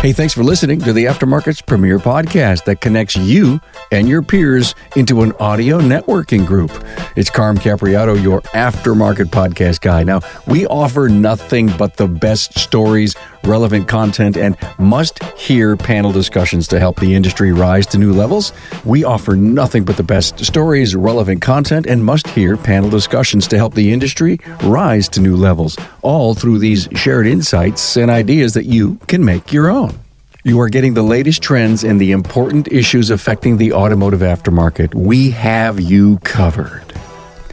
Hey, thanks for listening to the Aftermarket's premier podcast that connects you and your peers into an audio networking group. It's Carm Capriato, your Aftermarket podcast guy. Now, we offer nothing but the best stories, relevant content, and must-hear panel discussions to help the industry rise to new levels. We offer nothing but the best stories, relevant content, and must-hear panel discussions to help the industry rise to new levels, all through these shared insights and ideas that you can make your own. You are getting the latest trends and the important issues affecting the automotive aftermarket. We have you covered.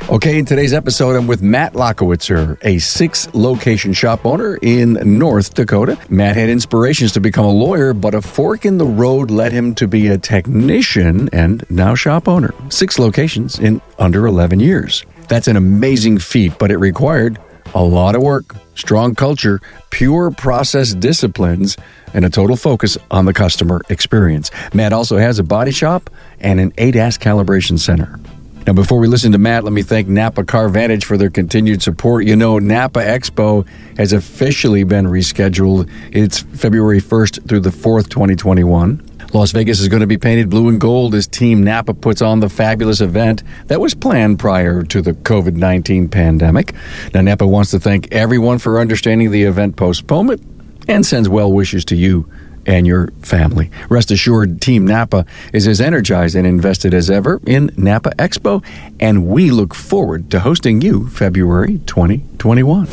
Okay, in today's episode, I'm with Matt Lachowitzeris, a 6-location shop owner in North Dakota. Matt had inspirations to become a lawyer, but a fork in the road led him to be a technician and now shop owner. 6 locations in under 11 years. That's an amazing feat, but it required a lot of work, strong culture, pure process disciplines, and a total focus on the customer experience. Matt also has a body shop and an ADAS calibration center. Now, before we listen to Matt, let me thank Napa Car Vantage for their continued support. You know, Napa Expo has officially been rescheduled. It's February 1st through the 4th, 2021. Las Vegas is going to be painted blue and gold as Team Napa puts on the fabulous event that was planned prior to the COVID-19 pandemic. Now, Napa wants to thank everyone for understanding the event postponement and sends well wishes to you and your family. Rest assured, Team Napa is as energized and invested as ever in Napa Expo, and we look forward to hosting you February 2021.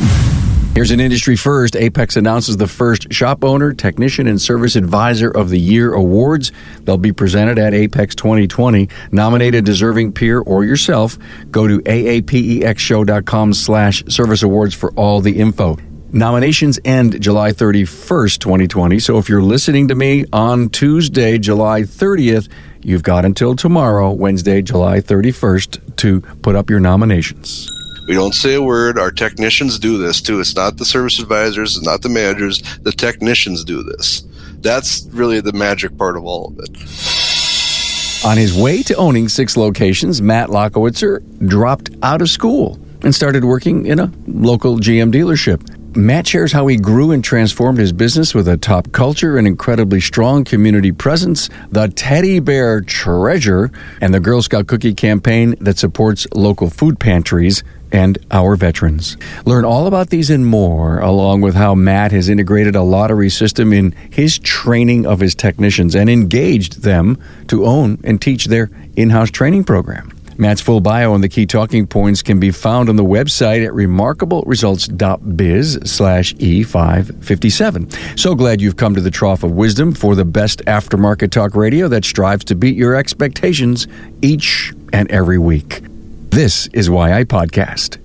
Here's an industry first. Apex announces the first Shop Owner, Technician, and Service Advisor of the Year awards. They'll be presented at Apex 2020. Nominate a deserving peer or yourself. Go to aapexshow.com/service awards for all the info. Nominations end July 31st, 2020. So if you're listening to me on Tuesday, July 30th, you've got until tomorrow, Wednesday, July 31st, to put up your nominations. We don't say a word. Our technicians do this too. It's not the service advisors, it's not the managers. The technicians do this. That's really the magic part of all of it. On his way to owning 6 locations, Matt Lachowitzeris dropped out of school and started working in a local GM dealership. Matt shares how he grew and transformed his business with a top culture, an incredibly strong community presence, the Teddy Bear Treasure, and the Girl Scout Cookie campaign that supports local food pantries and our veterans. Learn all about these and more, along with how Matt has integrated a lottery system in his training of his technicians and engaged them to own and teach their in-house training program. Matt's full bio and the key talking points can be found on the website at remarkableresults.biz/E557. So glad you've come to the Trough of Wisdom for the best aftermarket talk radio that strives to beat your expectations each and every week. This is why I podcast.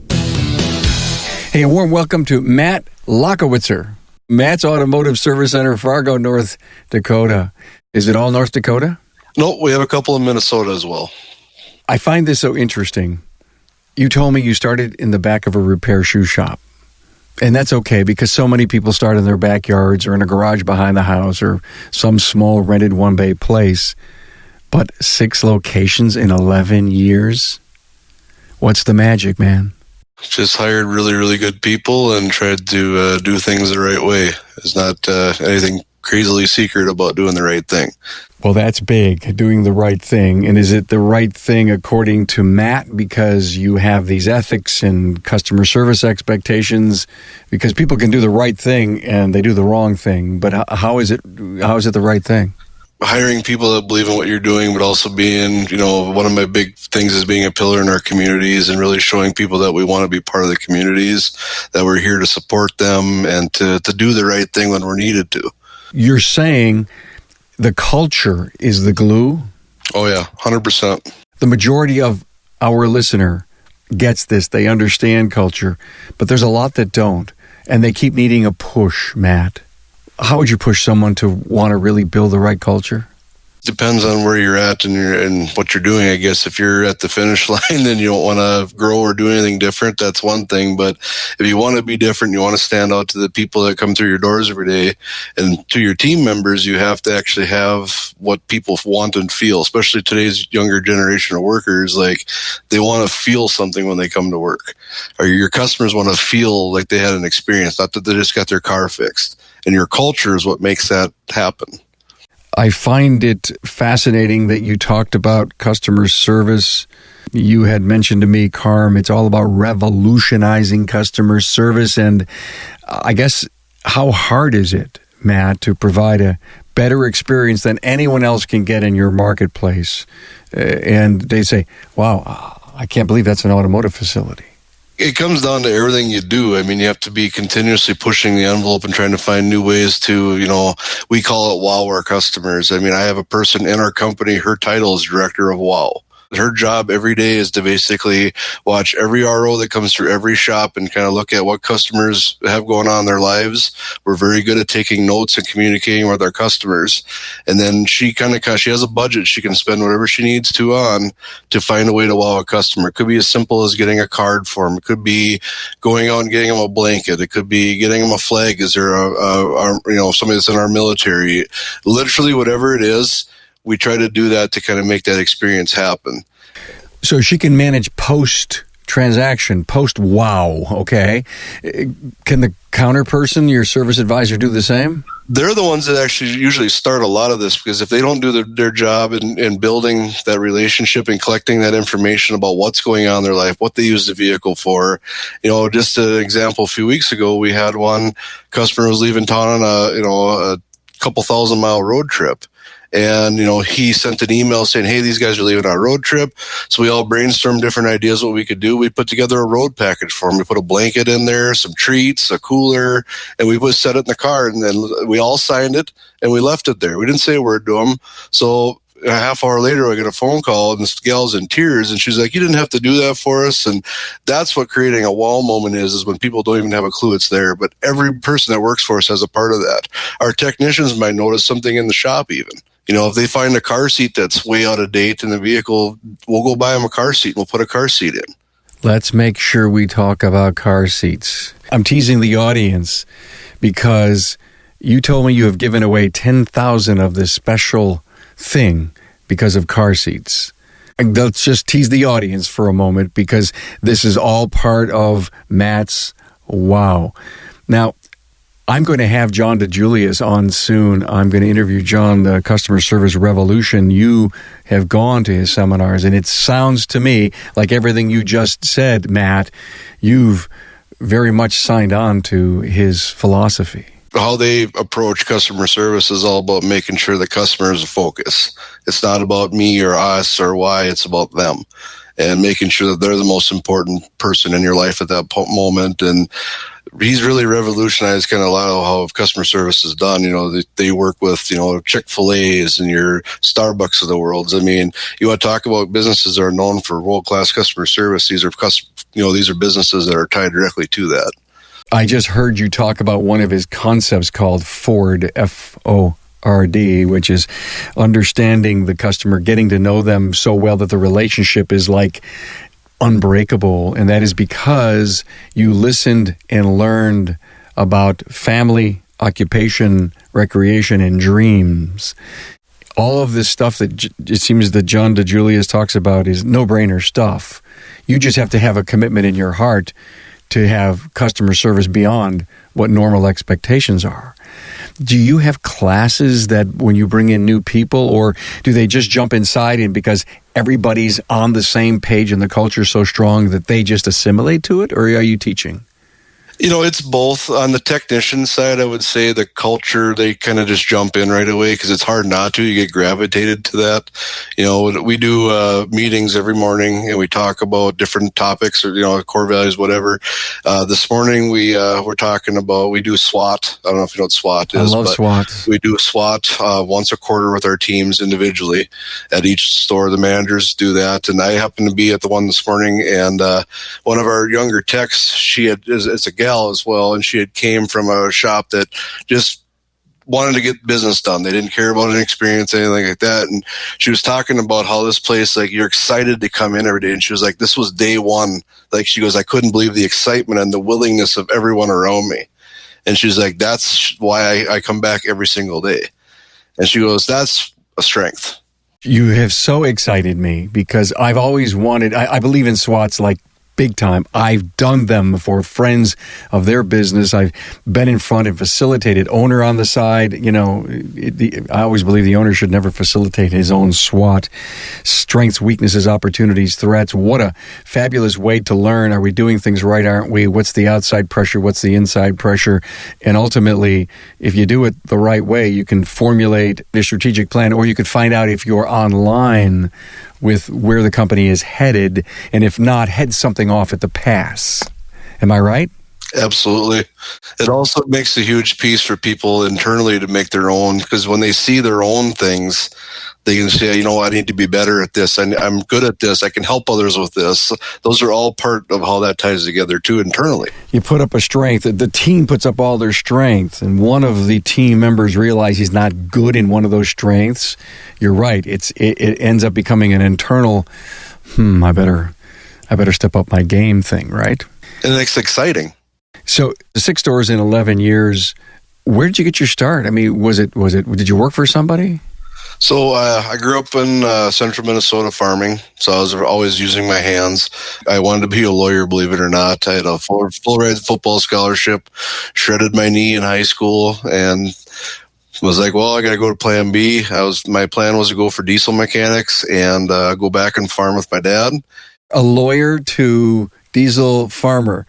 Hey, a warm welcome to Matt Lachowitzeris. Matt's Automotive Service Center, Fargo, North Dakota. Is it all North Dakota? No, we have a couple in Minnesota as well. I find this so interesting. You told me you started in the back of a repair shoe shop. And that's okay because so many people start in their backyards or in a garage behind the house or some small rented one-bay place. But 6 locations in 11 years? What's the magic, man? Just hired really, really good people and tried to do things the right way. It's not anything crazily secret about doing the right thing. Well, that's big, doing the right thing. And is it the right thing according to Matt because you have these ethics and customer service expectations? Because people can do the right thing and they do the wrong thing. But how is it the right thing? Hiring people that believe in what you're doing, but also being, one of my big things is being a pillar in our communities and really showing people that we want to be part of the communities, that we're here to support them and to do the right thing when we're needed to. You're saying the culture is the glue? Oh, yeah, 100%. The majority of our listener gets this. They understand culture, but there's a lot that don't, and they keep needing a push, Matt. How would you push someone to want to really build the right culture? Depends on where you're at and what you're doing. I guess if you're at the finish line and you don't want to grow or do anything different, that's one thing. But if you want to be different, you want to stand out to the people that come through your doors every day and to your team members, you have to actually have what people want and feel, especially today's younger generation of workers. Like, they want to feel something when they come to work, or your customers want to feel like they had an experience, not that they just got their car fixed. and your culture is what makes that happen. I find it fascinating that you talked about customer service. You had mentioned to me, Carm, it's all about revolutionizing customer service. And I guess, how hard is it, Matt, to provide a better experience than anyone else can get in your marketplace? And they say, wow, I can't believe that's an automotive facility. It comes down to everything you do. I mean, you have to be continuously pushing the envelope and trying to find new ways to, we call it wow our customers. I mean, I have a person in our company, her title is Director of Wow. Her job every day is to basically watch every RO that comes through every shop and kind of look at what customers have going on in their lives. We're very good at taking notes and communicating with our customers. And then she has a budget she can spend whatever she needs to find a way to wow a customer. It could be as simple as getting a card for them. It could be going out and getting them a blanket. It could be getting them a flag. Is there somebody that's in our military? Literally whatever it is. We try to do that to kind of make that experience happen. So she can manage post-transaction, post-wow, okay? Can the counter person, your service advisor, do the same? They're the ones that actually usually start a lot of this, because if they don't do their job in building that relationship and collecting that information about what's going on in their life, what they use the vehicle for. Just an example, a few weeks ago, we had one customer was leaving town on a couple 1,000-mile road trip. And, he sent an email saying, hey, these guys are leaving on a road trip. So we all brainstormed different ideas what we could do. We put together a road package for them. We put a blanket in there, some treats, a cooler, and we set it in the car. And then we all signed it and we left it there. We didn't say a word to them. So a half hour later, I get a phone call and this gal's in tears. And she's like, you didn't have to do that for us. And that's what creating a wow moment is when people don't even have a clue it's there. But every person that works for us has a part of that. Our technicians might notice something in the shop even. If they find a car seat that's way out of date in the vehicle, we'll go buy them a car seat and we'll put a car seat in. Let's make sure we talk about car seats. I'm teasing the audience because you told me you have given away 10,000 of this special thing because of car seats. Let's just tease the audience for a moment because this is all part of Matt's wow. Now, I'm going to have John DeJulius on soon. I'm going to interview John, the Customer Service Revolution. You have gone to his seminars, and it sounds to me like everything you just said, Matt, you've very much signed on to his philosophy. How they approach customer service is all about making sure the customer is a focus. It's not about me or us or why, it's about them. And making sure that they're the most important person in your life at that moment. And he's really revolutionized kind of a lot of how customer service is done. They work with, Chick-fil-A's and your Starbucks of the world. I mean, you want to talk about businesses that are known for world-class customer service. These are businesses that are tied directly to that. I just heard you talk about one of his concepts called Ford, F-O-R-D, which is understanding the customer, getting to know them so well that the relationship is like unbreakable. And that is because you listened and learned about family, occupation, recreation, and dreams. All of this stuff that it seems that John DeJulius talks about is no-brainer stuff. You just have to have a commitment in your heart to have customer service beyond what normal expectations are. Do you have classes that when you bring in new people, or do they just jump inside and because everybody's on the same page and the culture is so strong that they just assimilate to it, or are you teaching? It's both. On the technician side, I would say the culture, they kind of just jump in right away because it's hard not to. You get gravitated to that. We do meetings every morning and we talk about different topics or, core values, whatever. This morning we're talking about, we do SWOT. I don't know if you know what SWOT is. I love SWOT. We do a SWOT once a quarter with our teams individually at each store. The managers do that. And I happen to be at the one this morning, and one of our younger techs, it's a gal as well, and she had came from a shop that just wanted to get business done. They didn't care about an experience, anything like that. And she was talking about how this place, like, you're excited to come in every day. And she was like, this was day one. Like, she goes, I couldn't believe the excitement and the willingness of everyone around me. And she's like, that's why I come back every single day. And she goes, that's a strength. You have so excited me because I've always wanted, I believe in SWATs like big time. I've done them for friends of their business. I've been in front and facilitated. Owner on the side, I always believe the owner should never facilitate his own SWOT. Strengths, weaknesses, opportunities, threats. What a fabulous way to learn. Are we doing things right, aren't we? What's the outside pressure? What's the inside pressure? And ultimately, if you do it the right way, you can formulate a strategic plan, or you could find out if you're online with where the company is headed, and if not, head something off at the pass. Am I right? Absolutely. It also makes a huge piece for people internally to make their own, because when they see their own things, they can say, I need to be better at this. I'm good at this. I can help others with this. Those are all part of how that ties together too internally. You put up a strength. The team puts up all their strengths, and one of the team members realize he's not good in one of those strengths. You're right. It ends up becoming an internal, I better step up my game thing, right? And it's exciting. So 6 stores in 11 years. Where did you get your start? I mean, did you work for somebody? So I grew up in central Minnesota farming, so I was always using my hands. I wanted to be a lawyer, believe it or not. I had a full-ride football scholarship, shredded my knee in high school, and was like, well, I got to go to plan B. My plan was to go for diesel mechanics and go back and farm with my dad. A lawyer to diesel farmer.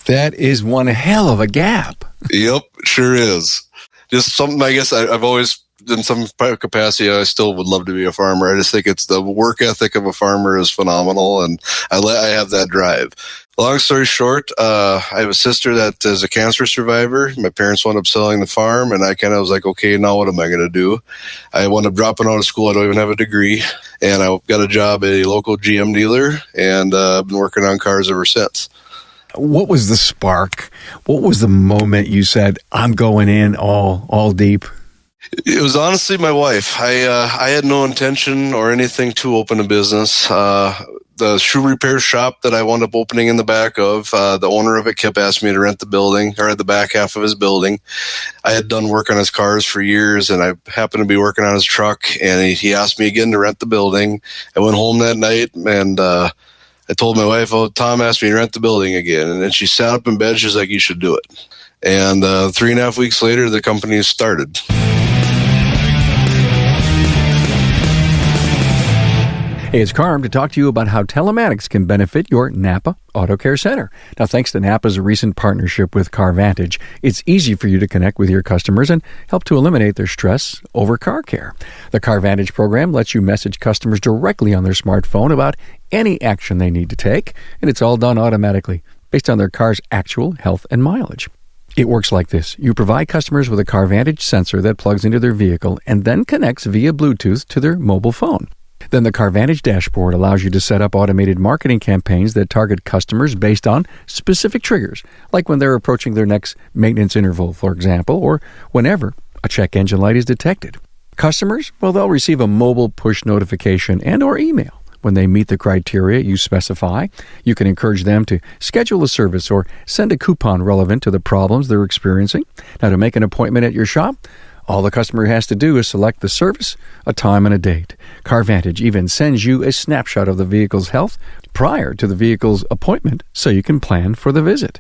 That is one hell of a gap. Yep, sure is. Just something, I guess I've always, in some capacity, I still would love to be a farmer. I just think it's the work ethic of a farmer is phenomenal, and I have that drive. Long story short, I have a sister that is a cancer survivor. My parents wound up selling the farm, and I kind of was like, okay, now what am I going to do? I wound up dropping out of school. I don't even have a degree, and I got a job at a local GM dealer, and I've been working on cars ever since. What was the spark? What was the moment you said, I'm going in all deep? It was honestly my wife. I had no intention or anything to open a business. The shoe repair shop that I wound up opening in the back of, the owner of it kept asking me to rent the building, or the back half of his building. I had done work on his cars for years, and I happened to be working on his truck, and he asked me again to rent the building. I went home that night, and I told my wife, Tom asked me to rent the building again. And then she sat up in bed. She's like, you should do it. And 3.5 weeks later, the company started. Hey, it's Carm to talk to you about how telematics can benefit your Napa Auto Care Center. Now, thanks to Napa's recent partnership with CarVantage, it's easy for you to connect with your customers and help to eliminate their stress over car care. The CarVantage program lets you message customers directly on their smartphone about any action they need to take, and it's all done automatically based on their car's actual health and mileage. It works like this. You provide customers with a CarVantage sensor that plugs into their vehicle and then connects via Bluetooth to their mobile phone. Then the CarVantage dashboard allows you to set up automated marketing campaigns that target customers based on specific triggers, like when they're approaching their next maintenance interval, for example, or whenever a check engine light is detected. Customers, well, they'll receive a mobile push notification and or email when they meet the criteria you specify. You can encourage them to schedule a service or send a coupon relevant to the problems they're experiencing. Now, to make an appointment at your shop, all the customer has to do is select the service, a time, and a date. CarVantage even sends you a snapshot of the vehicle's health prior to the vehicle's appointment so you can plan for the visit.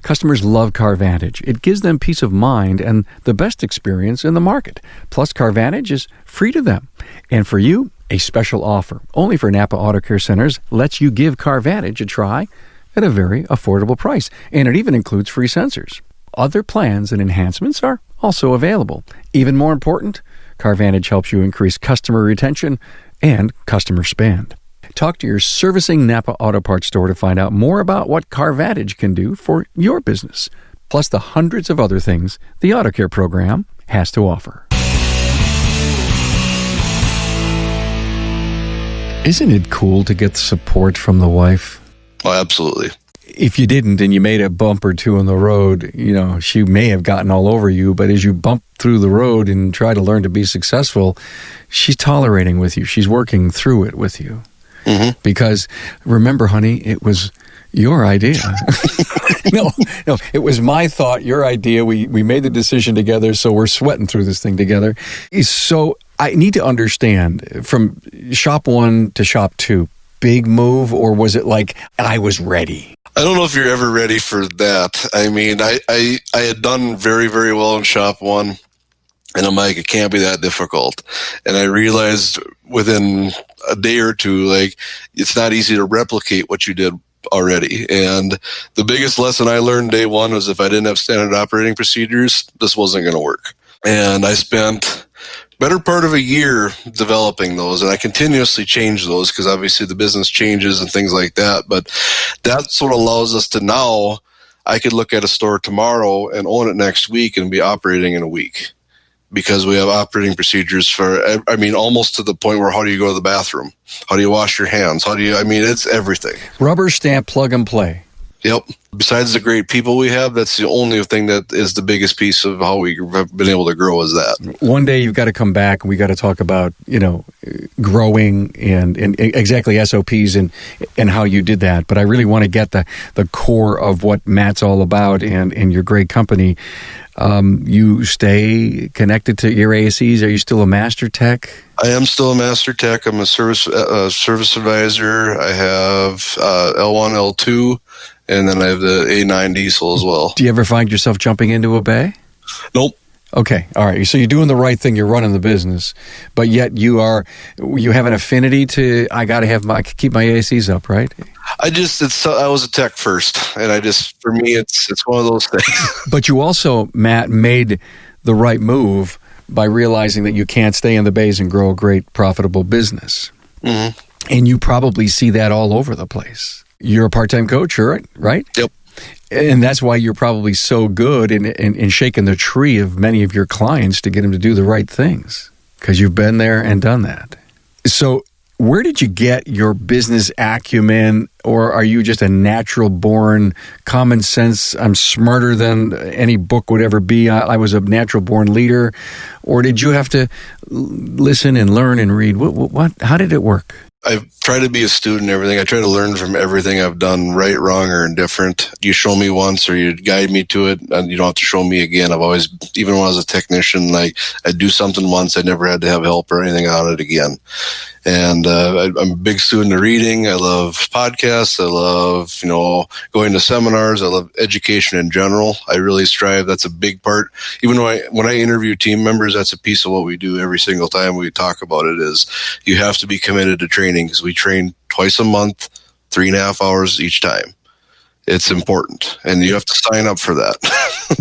Customers love CarVantage. It gives them peace of mind and the best experience in the market. Plus, CarVantage is free to them. And for you, a special offer, only for Napa Auto Care Centers, lets you give CarVantage a try at a very affordable price. And it even includes free sensors. Other plans and enhancements are also available. Even more important, CarVantage helps you increase customer retention and customer spend. Talk to your servicing Napa Auto Parts store to find out more about what CarVantage can do for your business, plus the hundreds of other things the Auto Care program has to offer. Isn't it cool to get support from the wife? Oh, absolutely. If you didn't and you made a bump or two on the road, she may have gotten all over you, but as you bump through the road and try to learn to be successful, she's tolerating with you. She's working through it with you. Mm-hmm. Because remember, honey, it was your idea. No, it was my thought, your idea. We made the decision together, so we're sweating through this thing together. So I need to understand, from shop 1 to shop 2, big move, or was it like, I was ready? I don't know if you're ever ready for that. I mean, I had done very, very well in shop one, and I'm like, it can't be that difficult. And I realized within a day or two, like, it's not easy to replicate what you did already. And the biggest lesson I learned day one was if I didn't have standard operating procedures, this wasn't going to work. And I spent better part of a year developing those, and I continuously change those because obviously the business changes and things like that. But that's what allows us to now, I could look at a store tomorrow and own it next week and be operating in a week because we have operating procedures for, I mean, almost to the point where how do you go to the bathroom? How do you wash your hands? It's everything. Rubber stamp, plug and play. Yep. Besides the great people we have, that's the only thing that is the biggest piece of how we have been able to grow is that. One day you've got to come back and we got to talk about, growing and exactly SOPs and how you did that. But I really want to get the core of what Matt's all about and your great company. You stay connected to your ASEs. Are you still a master tech? I am still a master tech. I'm a service advisor. I have L1, L2. And then I have the A9 diesel as well. Do you ever find yourself jumping into a bay? Nope. Okay. All right. So you're doing the right thing. You're running the business, but yet you have an affinity to, I got to keep my ACs up, right? I was a tech first. And for me, it's one of those things. But you also, Matt, made the right move by realizing that you can't stay in the bays and grow a great profitable business. Mm-hmm. And you probably see that all over the place. You're a part-time coach, right? Yep. And that's why you're probably so good in shaking the tree of many of your clients to get them to do the right things, because you've been there and done that. So where did you get your business acumen, or are you just a natural-born common sense, I'm smarter than any book would ever be, I was a natural-born leader, or did you have to listen and learn and read? How did it work? I try to be a student and everything. I try to learn from everything I've done, right, wrong, or indifferent. You show me once or you guide me to it, and you don't have to show me again. I've always, even when I was a technician, like, I'd do something once, I never had to have help or anything on it again. And I'm a big student of reading. I love podcasts. I love, going to seminars. I love education in general. I really strive. That's a big part. Even when I interview team members, that's a piece of what we do every single time we talk about it is you have to be committed to training, because we train twice a month, 3.5 hours each time. It's important, and you have to sign up for that.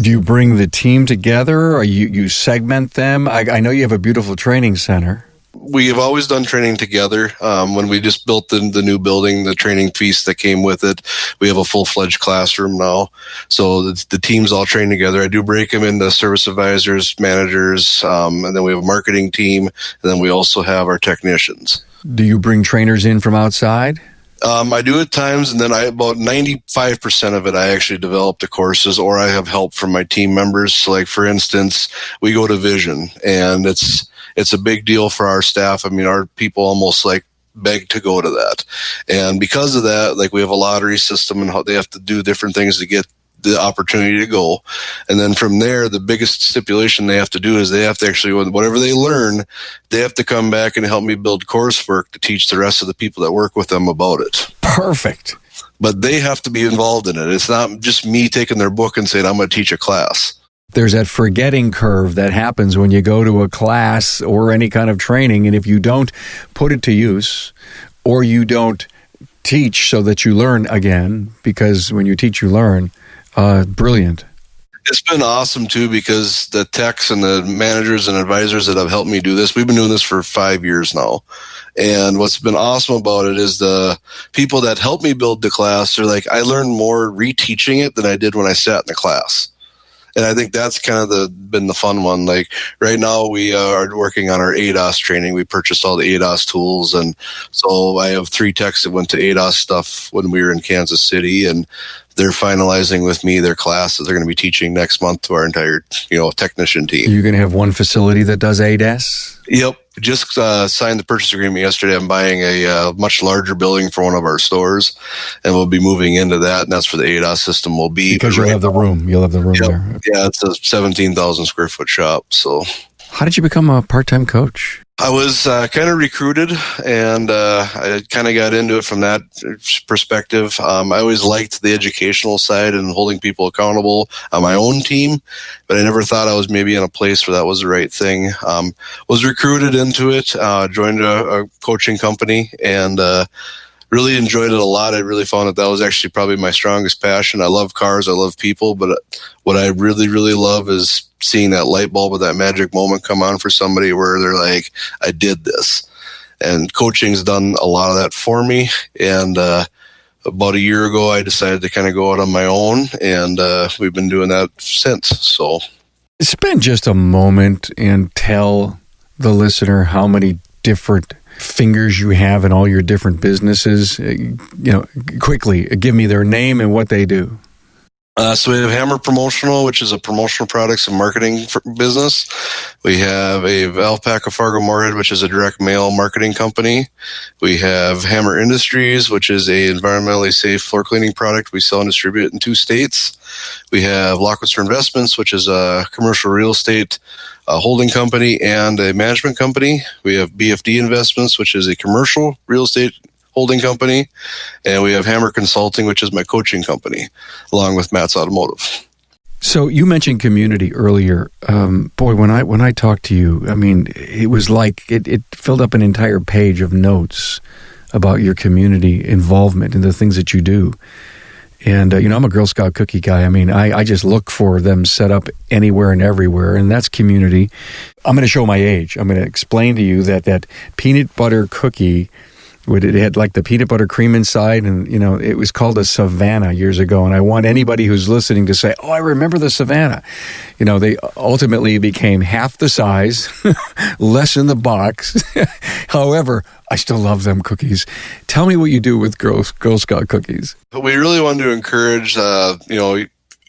Do you bring the team together, or you segment them? I know you have a beautiful training center. We have always done training together. When we just built the new building, the training piece that came with it, we have a full-fledged classroom now. So the teams all train together. I do break them into service advisors, managers, and then we have a marketing team, and then we also have our technicians. Do you bring trainers in from outside? I do at times, and then about 95% of it, I actually develop the courses, or I have help from my team members. So, like, for instance, we go to Vision, and it's a big deal for our staff. I mean, our people almost like beg to go to that. And because of that, like, we have a lottery system and how they have to do different things to get the opportunity to go. And then from there, the biggest stipulation they have to do is they have to actually, whatever they learn, they have to come back and help me build coursework to teach the rest of the people that work with them about it. Perfect. But they have to be involved in it. It's not just me taking their book and saying, I'm going to teach a class. There's that forgetting curve that happens when you go to a class or any kind of training, and if you don't put it to use, or you don't teach so that you learn again, because when you teach, you learn. Brilliant. It's been awesome, too, because the techs and the managers and advisors that have helped me do this, we've been doing this for 5 years now. And what's been awesome about it is the people that helped me build the class are like, I learned more reteaching it than I did when I sat in the class. And I think that's kind of been the fun one. Like, right now we are working on our ADAS training. We purchased all the ADAS tools. And so I have 3 techs that went to ADAS stuff when we were in Kansas City, and they're finalizing with me their class that they're going to be teaching next month to our entire, technician team. You're going to have one facility that does ADAS? Yep. Just signed the purchase agreement yesterday. I'm buying a much larger building for one of our stores, and we'll be moving into that, and that's where the ADAS system will be. Because you'll have the room. You'll have the room there. Yeah, it's a 17,000 square foot shop. So How did you become a part-time coach? I was kind of recruited, and I kind of got into it from that perspective. I always liked the educational side and holding people accountable on my own team, but I never thought I was maybe in a place where that was the right thing. Was recruited into it, joined a coaching company, and really enjoyed it a lot. I really found that was actually probably my strongest passion. I love cars, I love people, but what I really, really love is seeing that light bulb or that magic moment come on for somebody where they're like, I did this. And coaching's done a lot of that for me. And about a year ago, I decided to kind of go out on my own, and we've been doing that since. So spend just a moment and tell the listener how many different fingers you have in all your different businesses. Quickly, give me their name and what they do. So we have Hammer Promotional, which is a promotional products and marketing business. We have a Alpaca Fargo-Moorhead, which is a direct mail marketing company. We have Hammer Industries, which is a environmentally safe floor cleaning product we sell and distribute in 2 states. We have Lachowitzeris Investments, which is a commercial real estate holding company and a management company. We have BFD Investments, which is a commercial real estate holding company, and we have Hammer Consulting, which is my coaching company, along with Matt's Automotive. So you mentioned community earlier. Boy, when I talked to you, I mean, it was like it filled up an entire page of notes about your community involvement and the things that you do. And, I'm a Girl Scout cookie guy. I mean, I just look for them set up anywhere and everywhere, and that's community. I'm going to show my age. I'm going to explain to you that peanut butter cookie, it had like the peanut butter cream inside, and, it was called a Savannah years ago. And I want anybody who's listening to say, oh, I remember the Savannah. They ultimately became half the size, less in the box. However, I still love them cookies. Tell me what you do with Girl Scout cookies. We really wanted to encourage,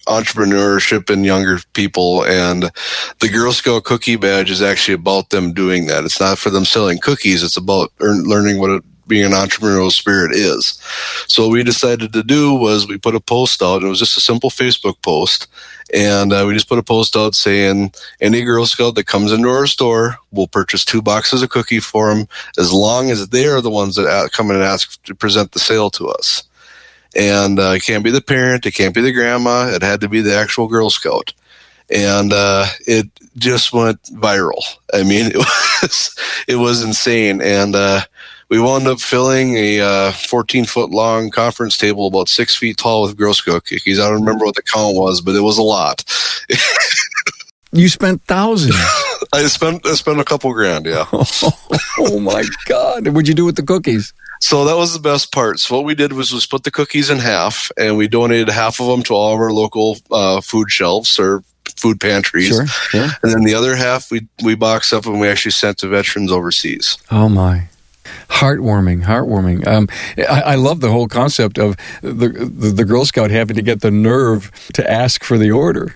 entrepreneurship in younger people, and the Girl Scout cookie badge is actually about them doing that. It's not for them selling cookies. It's about learning what being an entrepreneurial spirit is. So what we decided to do was we put a post out. It was just a simple Facebook post. And we just put a post out saying, any Girl Scout that comes into our store, we'll purchase 2 boxes of cookie for them, as long as they are the ones that come in and ask to present the sale to us. And it can't be the parent, it can't be the grandma, it had to be the actual Girl Scout. And it just went viral. I mean, it was insane. And we wound up filling a 14-foot long conference table about 6 feet tall with Girl Scout cookies. I don't remember what the count was, but it was a lot. You spent thousands. I spent a couple grand, yeah. Oh my God. What'd you do with the cookies? So that was the best part. So what we did was split the cookies in half, and we donated half of them to all of our local food shelves or food pantries. Sure. And then the other half we boxed up and we actually sent to veterans overseas. Oh my. Heartwarming. I love the whole concept of the Girl Scout having to get the nerve to ask for the order.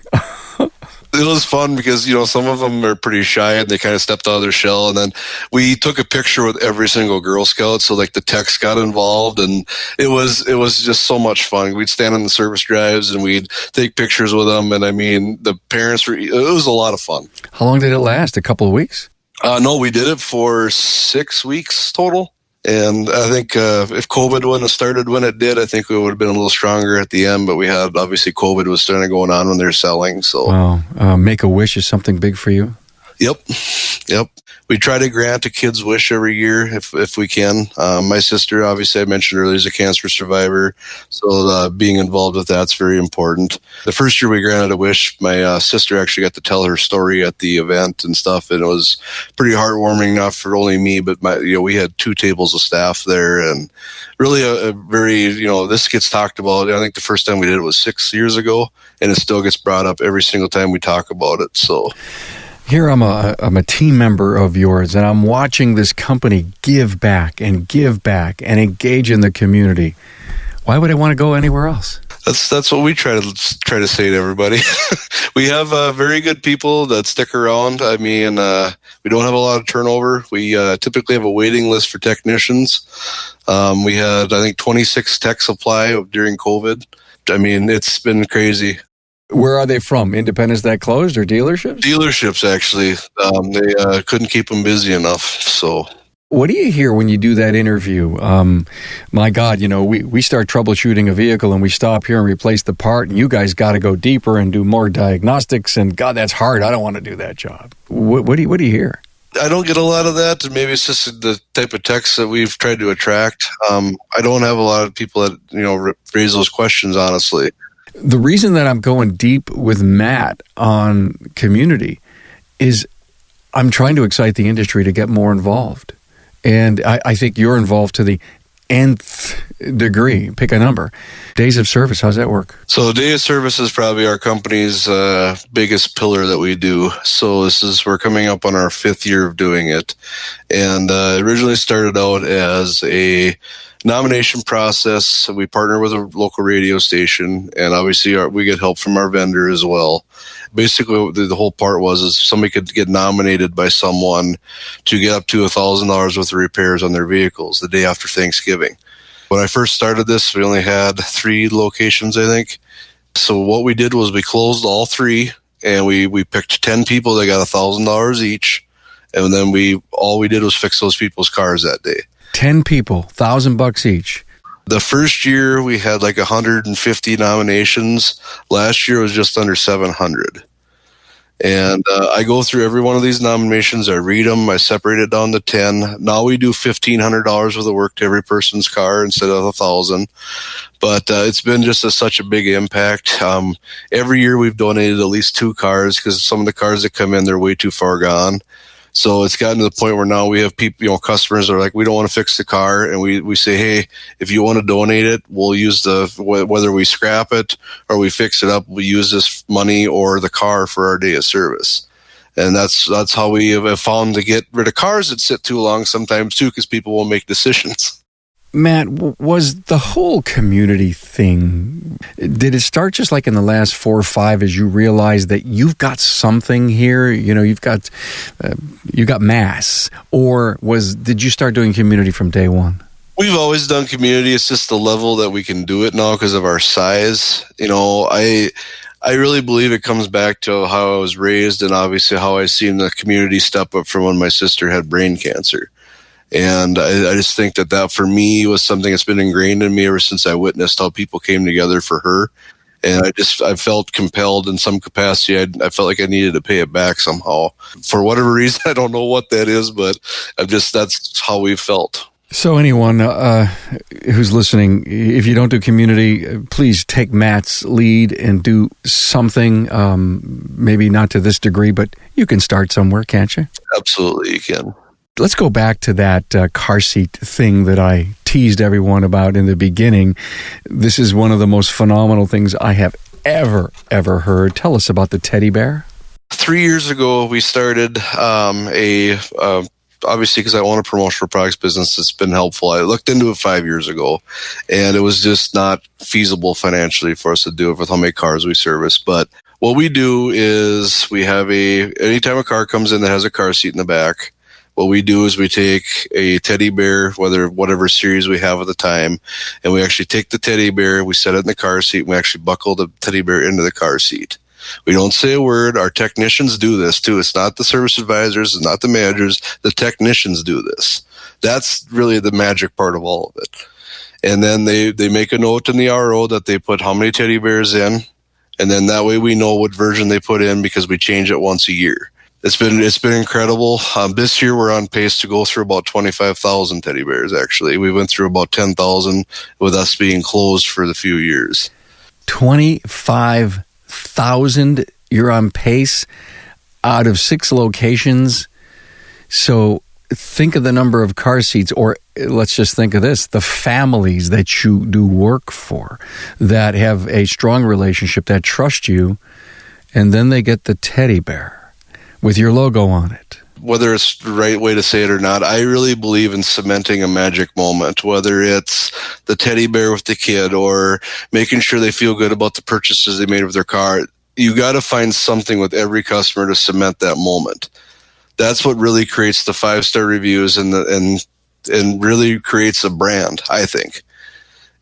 It was fun because, some of them are pretty shy and they kind of stepped out of their shell. And then we took a picture with every single Girl Scout. So like the text got involved, and it was just so much fun. We'd stand on the service drives and we'd take pictures with them. And I mean, the parents it was a lot of fun. How long did it last? A couple of weeks? No, we did it for 6 weeks total. And I think if COVID wouldn't have started when it did, I think we would have been a little stronger at the end. But we had, obviously, COVID was starting going on when they were selling. So, wow. Make-A-Wish is something big for you? Yep. We try to grant a kid's wish every year if we can. My sister, obviously, I mentioned earlier, is a cancer survivor. So being involved with that's very important. The first year we granted a wish, my sister actually got to tell her story at the event and stuff. And it was pretty heartwarming, not for only me, but we had 2 tables of staff there. And really a very, this gets talked about. I think the first time we did it was 6 years ago. And it still gets brought up every single time we talk about it. So... Here I'm a team member of yours, and I'm watching this company give back and engage in the community. Why would I want to go anywhere else? That's what we try to say to everybody. We have very good people that stick around. I mean, we don't have a lot of turnover. We typically have a waiting list for technicians. We had, I think, 26 techs apply during COVID. I mean, it's been crazy. Where are they from? Independents that closed or dealerships? Dealerships, actually. They couldn't keep them busy enough, so... What do you hear when you do that interview? My God, we start troubleshooting a vehicle and we stop here and replace the part, and you guys got to go deeper and do more diagnostics, and God, that's hard. I don't want to do that job. What do you hear? I don't get a lot of that, and maybe it's just the type of techs that we've tried to attract. I don't have a lot of people that, raise those questions, honestly. The reason that I'm going deep with Matt on community is I'm trying to excite the industry to get more involved. And I think you're involved to the nth degree. Pick a number. Days of service, how's that work? So day of service is probably our company's biggest pillar that we do. So we're coming up on our 5th year of doing it. And originally started out as a nomination process. We partner with a local radio station, and obviously we get help from our vendor as well. Basically, the whole part is somebody could get nominated by someone to get up to $1,000 worth of repairs on their vehicles the day after Thanksgiving. When I first started this, we only had 3 locations, I think. So what we did was we closed all 3, and we picked 10 people that got $1,000 each, and then all we did was fix those people's cars that day. 10 people, $1,000 each. The first year we had like 150 nominations. Last year was just under 700. And I go through every one of these nominations. I read them. I separate it down to 10. Now we do $1,500 worth of work to every person's car instead of $1,000. But it's been just such a big impact. Every year we've donated at least 2 cars because some of the cars that come in, they're way too far gone. So it's gotten to the point where now we have people, customers are like, we don't want to fix the car. And we say, hey, if you want to donate it, we'll use whether we scrap it or we fix it up, we'll use this money or the car for our day of service. And that's how we have found to get rid of cars that sit too long sometimes too, because people won't make decisions. Matt, was the whole community thing, did it start just like in the last 4 or 5 as you realized that you've got something here, you've got mass, or did you start doing community from day one? We've always done community. It's just the level that we can do it now because of our size. I really believe it comes back to how I was raised and obviously how I seen the community step up from when my sister had brain cancer. And I just think that for me was something that's been ingrained in me ever since I witnessed how people came together for her. And I felt compelled in some capacity. I felt like I needed to pay it back somehow. For whatever reason, I don't know what that is, but that's how we felt. So anyone who's listening, if you don't do community, please take Matt's lead and do something, maybe not to this degree, but you can start somewhere, can't you? Absolutely, you can. Let's go back to that car seat thing that I teased everyone about in the beginning. This is one of the most phenomenal things I have ever heard. Tell us about the teddy bear. 3 years ago, we started obviously because I own a promotional products business, it's been helpful. I looked into it 5 years ago, and it was just not feasible financially for us to do it with how many cars we service. But what we do is we have anytime a car comes in that has a car seat in the back, what we do is we take a teddy bear, whatever series we have at the time, and we actually take the teddy bear, we set it in the car seat, and we actually buckle the teddy bear into the car seat. We don't say a word. Our technicians do this too. It's not the service advisors, it's not the managers. The technicians do this. That's really the magic part of all of it. And then they make a note in the RO that they put how many teddy bears in, and then that way we know what version they put in because we change it once a year. It's been incredible. This year we're on pace to go through about 25,000 teddy bears. Actually, we went through about 10,000 with us being closed for the few years. 25,000. You're on pace out of 6 locations. So think of the number of car seats, or let's just think of this: the families that you do work for, that have a strong relationship, that trust you, and then they get the teddy bear with your logo on it. Whether it's the right way to say it or not, I really believe in cementing a magic moment, whether it's the teddy bear with the kid or making sure they feel good about the purchases they made with their car. You got to find something with every customer to cement that moment. That's what really creates the 5-star reviews and really creates a brand, I think.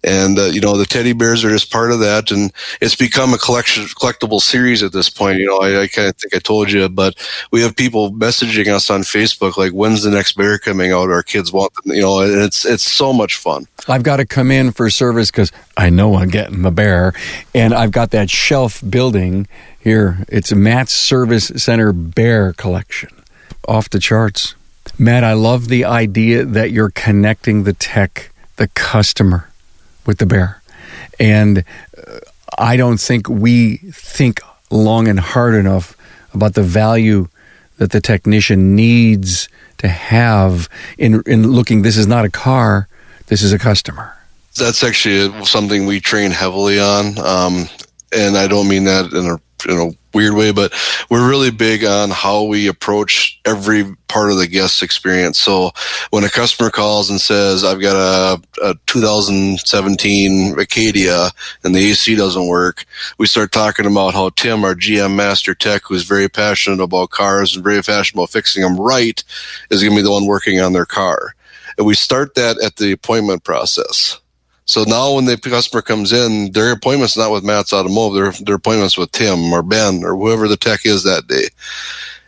And, the teddy bears are just part of that. And it's become a collectible series at this point. I kind of think I told you, but we have people messaging us on Facebook, like, when's the next bear coming out? Our kids want them, and it's so much fun. I've got to come in for service because I know I'm getting the bear. And I've got that shelf building here. It's a Matt's Service Center Bear Collection. Off the charts. Matt, I love the idea that you're connecting the tech, the customer, with the bear. And I don't think we think long and hard enough about the value that the technician needs to have in looking, this is not a car, this is a customer. That's actually something we train heavily on. And I don't mean that in a weird way, but we're really big on how we approach every part of the guest experience. So when a customer calls and says, I've got a 2017 Acadia and the AC doesn't work, we start talking about how Tim, our GM Master Tech, who's very passionate about cars and very passionate about fixing them right, is going to be the one working on their car. And we start that at the appointment process. So now when the customer comes in, their appointment's not with Matt's Automotive, their appointment's with Tim or Ben or whoever the tech is that day.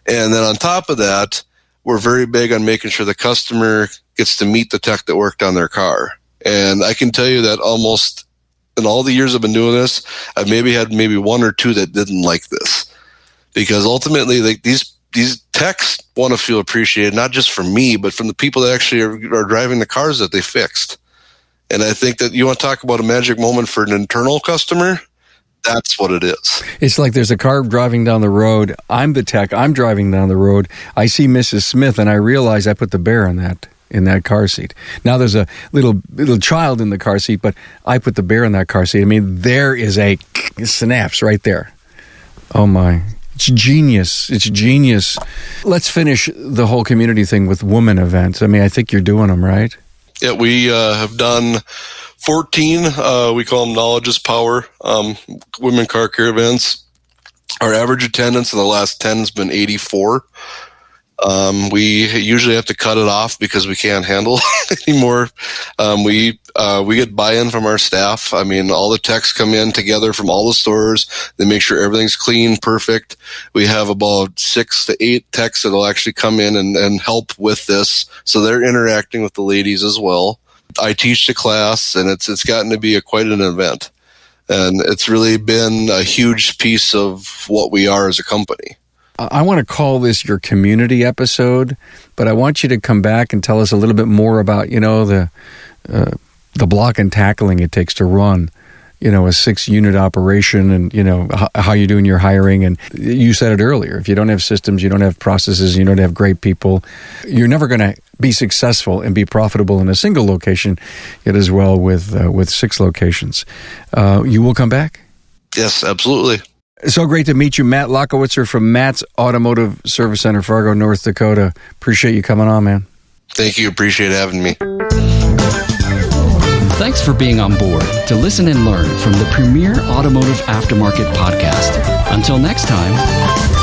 And then on top of that, we're very big on making sure the customer gets to meet the tech that worked on their car. And I can tell you that almost in all the years I've been doing this, I've had one or two that didn't like this. Because ultimately, like these techs want to feel appreciated, not just from me, but from the people that actually are driving the cars that they fixed. And I think that you want to talk about a magic moment for an internal customer, that's what it is. It's like there's a car driving down the road. I'm the tech. I'm driving down the road. I see Mrs. Smith, and I realize I put the bear in that car seat. Now there's a little child in the car seat, but I put the bear in that car seat. I mean, there is a snaps right there. Oh, my. It's genius. It's genius. Let's finish the whole community thing with woman events. I mean, I think you're doing them, right? Yeah, we have done 14, we call them Knowledge is Power, women car care events. Our average attendance in the last 10 has been 84. We usually have to cut it off because we can't handle anymore. We get buy-in from our staff. I mean, all the techs come in together from all the stores. They make sure everything's clean, perfect. We have about 6 to 8 techs that'll actually come in and help with this. So they're interacting with the ladies as well. I teach the class, and it's gotten to be quite an event. And it's really been a huge piece of what we are as a company. I want to call this your community episode, but I want you to come back and tell us a little bit more about, the block and tackling it takes to run, a 6-unit operation and, how you're doing your hiring. And you said it earlier, if you don't have systems, you don't have processes, you don't have great people, you're never going to be successful and be profitable in a single location, yet as well with 6 locations. You will come back? Yes, absolutely. So great to meet you, Matt Lachowitzer from Matt's Automotive Service Center, Fargo, North Dakota. Appreciate you coming on, man. Thank you. Appreciate having me. Thanks for being on board to listen and learn from the premier automotive aftermarket podcast. Until next time.